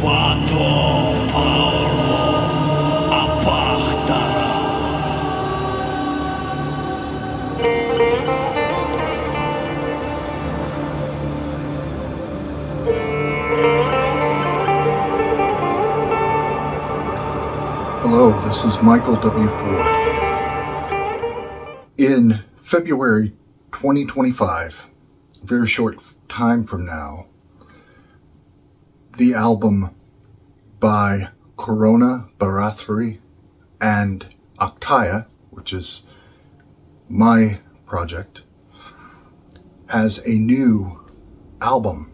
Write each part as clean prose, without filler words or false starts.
Hello, this is Michael W. Ford. In February 2025, a very short time from now, the album by Corona Barathri and Akhtya, which is my project, has a new album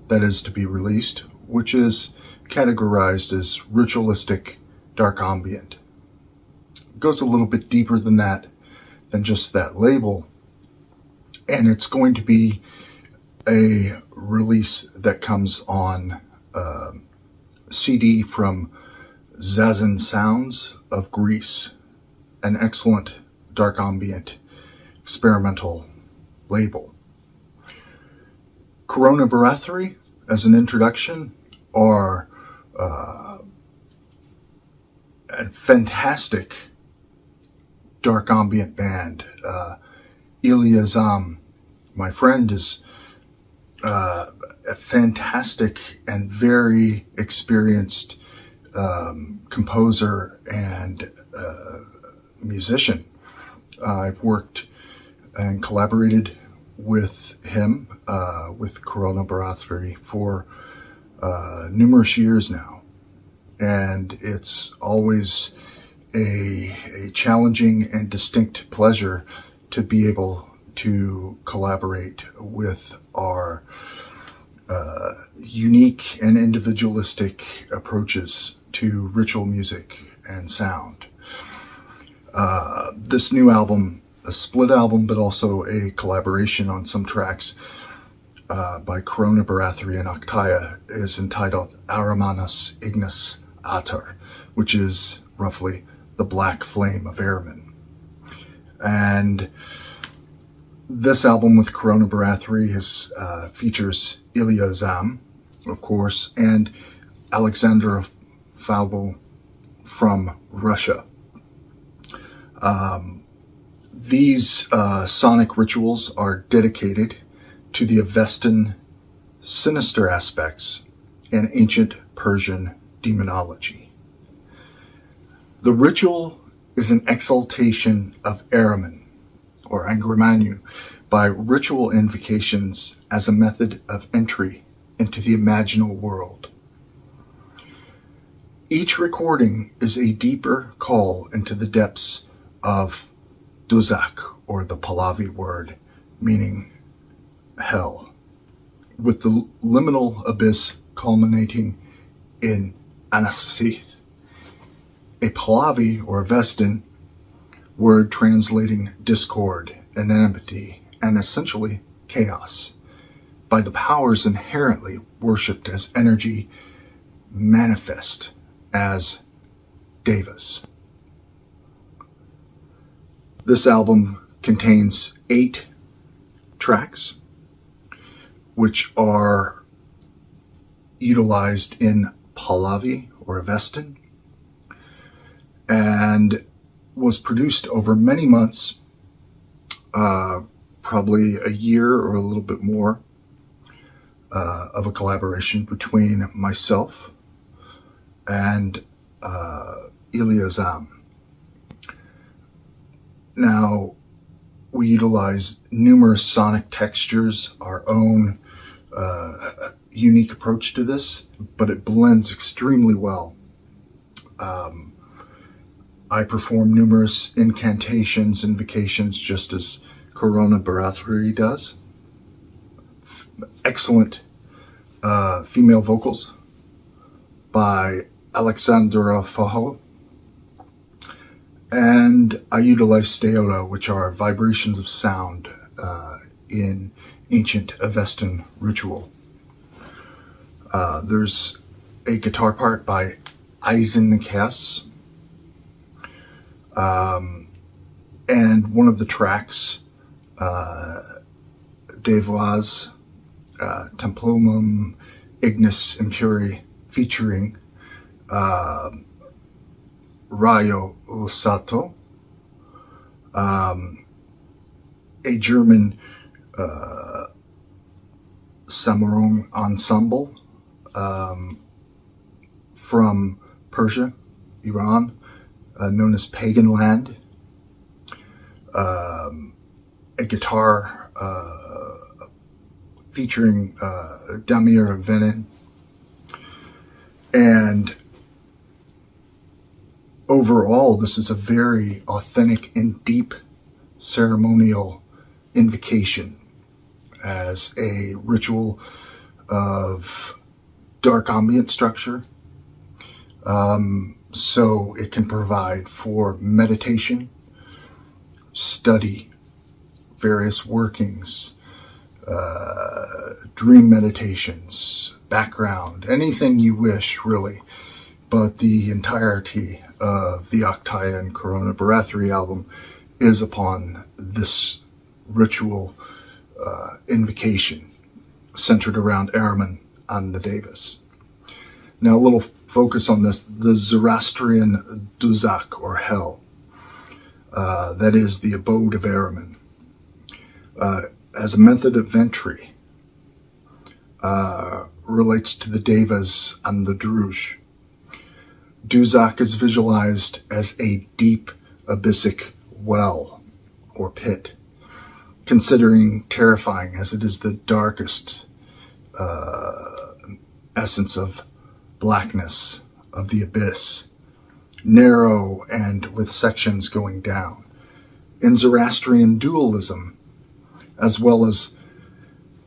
that is to be released, which is categorized as ritualistic dark ambient. It goes a little bit deeper than that, than just that label, and it's going to be a release that comes on CD from Zazen Sounds of Greece, an excellent dark ambient experimental label. Corona Barathri, as an introduction, are a fantastic dark ambient band. Ilya, Za'am, my friend, is a fantastic and very experienced composer and musician. I've worked and collaborated with him, with Corona Barathri, for numerous years now. And it's always a challenging and distinct pleasure to be able to collaborate with our unique and individualistic approaches to ritual music and sound. This new album, a split album, but also a collaboration on some tracks by Corona Barathri and Akhtya, is entitled Arimanius Ignis Ater, which is roughly the Black Flame of Ahriman. And this album with Corona Barathri features Ilya, Za'am, of course, and Alexandra, Fauho from Russia. These sonic rituals are dedicated to the Avestan sinister aspects and ancient Persian demonology. The ritual is an exaltation of Ahriman, or Arimanius, by ritual invocations as a method of entry into the imaginal world. Each recording is a deeper call into the depths of Duzak, or the Pahlavi word meaning hell, with the liminal abyss culminating in Anasith, a Pahlavi or Avestan word translating discord, enmity, and essentially chaos, by the powers inherently worshipped as energy manifest as devas. This album contains 8 tracks, which are utilized in Pahlavi or Avestan, and was produced over many months, probably a year or a little bit more, of a collaboration between myself and Ilya, Za'am. Now, we utilize numerous sonic textures, our own unique approach to this, but it blends extremely well. I perform numerous incantations, invocations, just as Corona Barathri does. Excellent female vocals by Alexandra, Fauho. And I utilize steota, which are vibrations of sound in ancient Avestan ritual. There's a guitar part by Arimanius, and one of the tracks, Devas Templumum Ignis Impuri featuring Rayo Usato, a German Samurung ensemble from Persia, Iran, known as Pagan Land, a guitar featuring Damir Venin, and overall this is a very authentic and deep ceremonial invocation as a ritual of dark ambient structure, so it can provide for meditation, study, various workings, dream meditations, background, anything you wish, really. But the entirety of the Akhtya and Corona Barathri album is upon this ritual invocation centered around Ahriman and the Devas. Now, a little focus on this: the Zoroastrian Duzak, or hell, that is the abode of Ahriman, as a method of entry, relates to the Devas and the Druj. Duzak is visualized as a deep abyssic well or pit, considering terrifying as it is the darkest essence of blackness of the abyss, narrow and with sections going down. In Zoroastrian dualism, as well as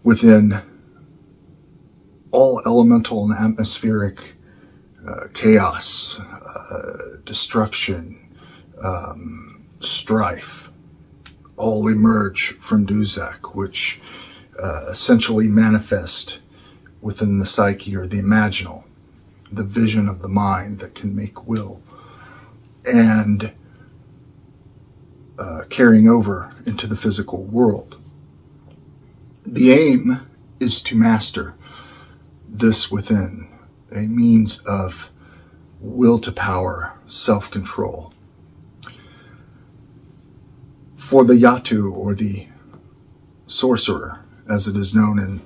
within all elemental and atmospheric chaos, destruction, strife, all emerge from Duzak, which essentially manifest within the psyche, or the imaginal, the vision of the mind that can make will, and carrying over into the physical world. The aim is to master this within, a means of will to power, self-control. For the Yatu, or the sorcerer, as it is known in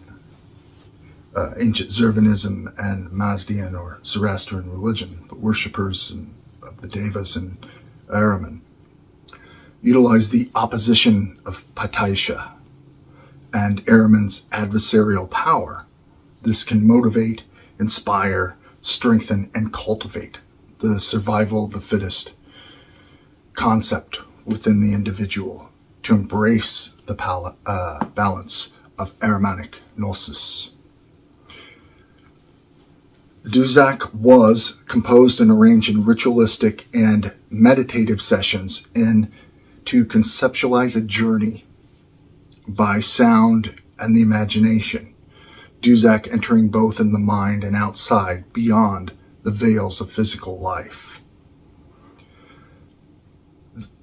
ancient Zervanism and Mazdian or Zoroastrian religion, the worshippers of the Devas and Ahriman, utilize the opposition of Pataisha and Ahriman's adversarial power. This can motivate, inspire, strengthen, and cultivate the survival of the fittest concept within the individual to embrace the balance of Ahrimanic gnosis. Duzak was composed and arranged in ritualistic and meditative sessions to conceptualize a journey by sound and the imagination, Duzak entering both in the mind and outside, beyond the veils of physical life.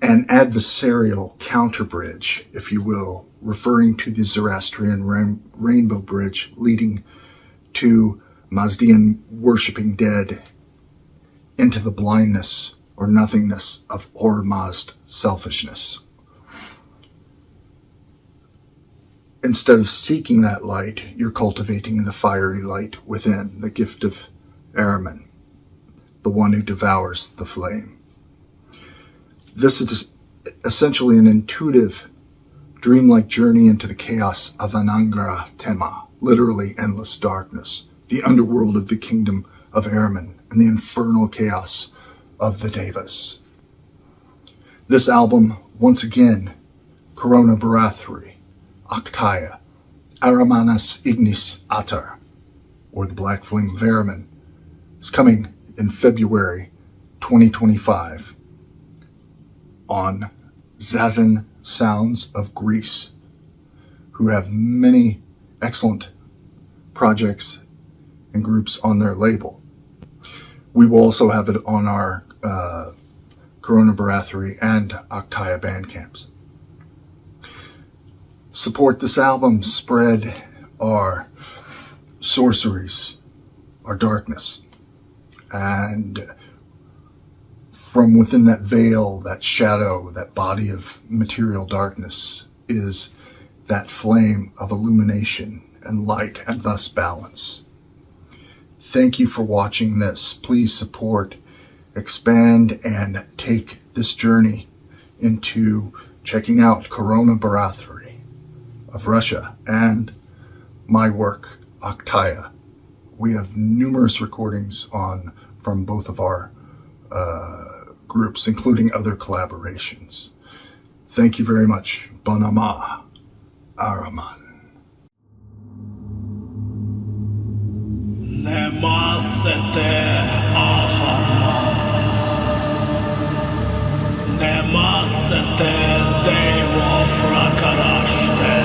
An adversarial counterbridge, if you will, referring to the Zoroastrian rainbow bridge leading to Mazdian worshipping dead into the blindness or nothingness of Ormazd selfishness. Instead of seeking that light, you're cultivating the fiery light within, the gift of Ahriman, the one who devours the flame. This is essentially an intuitive, dreamlike journey into the chaos of Anangra Tema, literally endless darkness, the underworld of the kingdom of Ahriman, and the infernal chaos of the Devas. This album, once again, Corona Barathri Akhtya, Arimanius Ignis Ater, or the Black Flame of Ahriman, is coming in February 2025 on Zazen Sounds of Greece, who have many excellent projects and groups on their label. We will also have it on our Corona Barathri and Akhtya bandcamps. Support this album, spread our sorceries are darkness. And from within that veil, that shadow, that body of material darkness is that flame of illumination and light and thus balance. Thank you for watching this. Please support, expand, and take this journey into checking out Corona Barathri of Russia and my work, Akhtya. We have numerous recordings from both of our groups, including other collaborations. Thank you very much. Bonama Ahriman. Nemasete Ahriman, Nemasete Devo Frakarashte,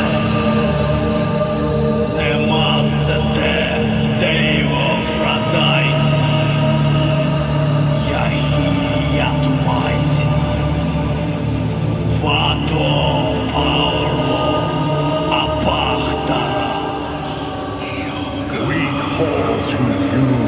Nemasete Devo Fradaiti, Yahiyatu Mighty, Vato Paulo Apachtara. We call to you.